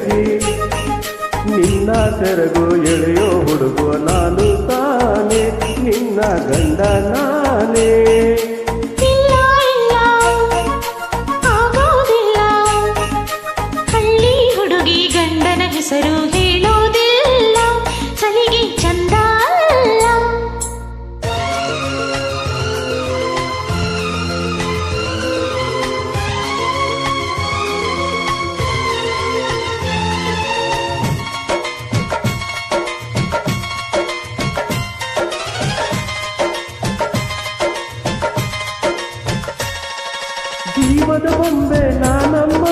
ಬೆಡಗಿ ನಿನ್ನ ಸೆರಗು ಎಳೆಯೋ ಹುಡುಗೋ ನಾನು ತಾನೆ ನಿನ್ನ ಗಂಡ ನಾನೇ. ಇಲ್ಲ ಇಲ್ಲ ಆಗೋದಿಲ್ಲ, ಹಳ್ಳಿ ಹುಡುಗಿ ಗಂಡನ ಹೆಸರು ಹೇಳೋದಿಲ್ಲ, ಸಲಿಗೆ ಚಂದ ಅಲ್ಲ. ಜೀವದ ಬೊಂಬೆ ನಾನಮ್ಮ,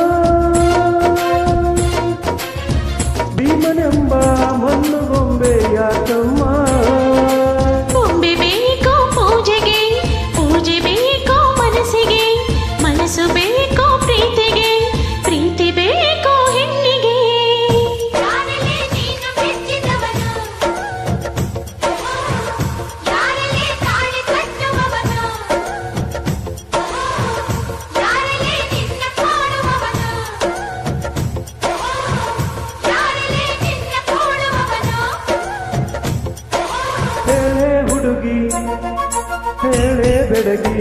ಭೀಮನೆಂಬ ಮಣ್ಣು ಬೊಂಬೆ ಯಾಕಮ್ಮ. ಬೊಂಬೆ ಬೇಕೋ ಪೂಜೆಗೆ, ಪೂಜೆ ಬೇಕೋ ಮನಸ್ಸಿಗೆ, ಮನಸ್ಸು ಬೇಕೋ ಪ್ರೀತಿಗೆ, ಪ್ರೀತಿ ಬೇಕೋ ಹೆಣ್ಣಿಗೆ. ಹೇಳೆ ಹುಡುಗಿ ಹೇಳೆ ಬೆಡಗಿ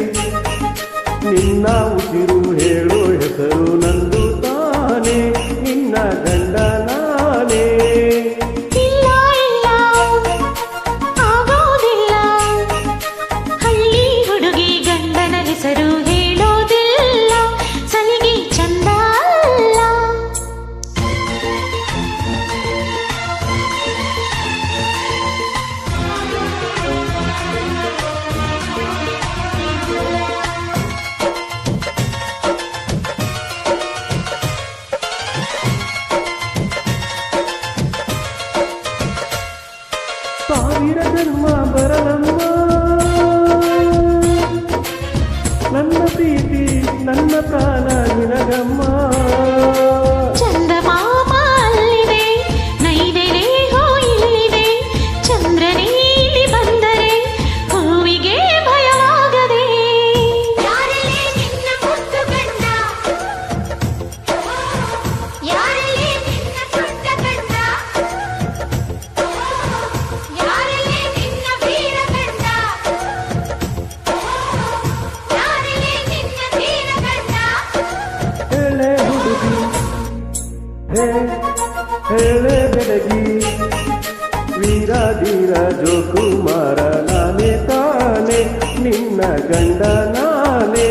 ನಿನ್ನ ಉಸಿರು ಹೇಳೋ ಹೆಸರು ನಂದು ತಾನೆ ನಿನ್ನ ಗಂಡ ನಾನೇ. ಇಲ್ಲ ಇಲ್ಲ ಆಗೋದಿಲ್ಲ, ಹಳ್ಳಿ ಹುಡುಗಿ ಗಂಡನ ಹೆಸರು ಹೇಳೋದಿಲ್ಲ, ಸಲಿಗೆ ಚಂದ ಅಲ್ಲ. ಸಾವಿರ ಜನ್ಮ ಬರಲಮ್ಮ ನನ್ನ ಪ್ರೀತಿ ನನ್ನ ಪ್ರಾಣ ನಿನಗಮ್ಮ. ಚಂದಮಾಮ ಅಲ್ಲಿದೆ, ನೈದೆಲೆ ಹೋ ಇಲ್ಲಿದೆ, ಚಂದ್ರನೇ ಇಲ್ಲಿ ಬಂದರೆ ಹೂವಿಗೆ ಭಯವಾಗದೆ. ಯಾರಲ್ಲೇ ನಿನ್ನ ಮುದ್ದು ಗಂಡ, ಯಾರಲ್ಲೇ ನಿನ್ನ ಪುಟ್ಟ ಗಂಡ, ಯಾರಲ್ಲೇ ನಿನ್ನ ವೀರ ಗಂಡ, ಯಾರಲ್ಲೇ ನಿನ್ನ ಧೀರ ಗಂಡ. ಹೇಳೆ ಹುಡುಗಿ ಹೇಳೆ ಬೆಡಗಿ ವೀರ ಧೀರ ಜೋಕುಮಾರ ನಾನೇ ತಾನೆ ನಿನ್ನ ಗಂಡ ನಾನೇ.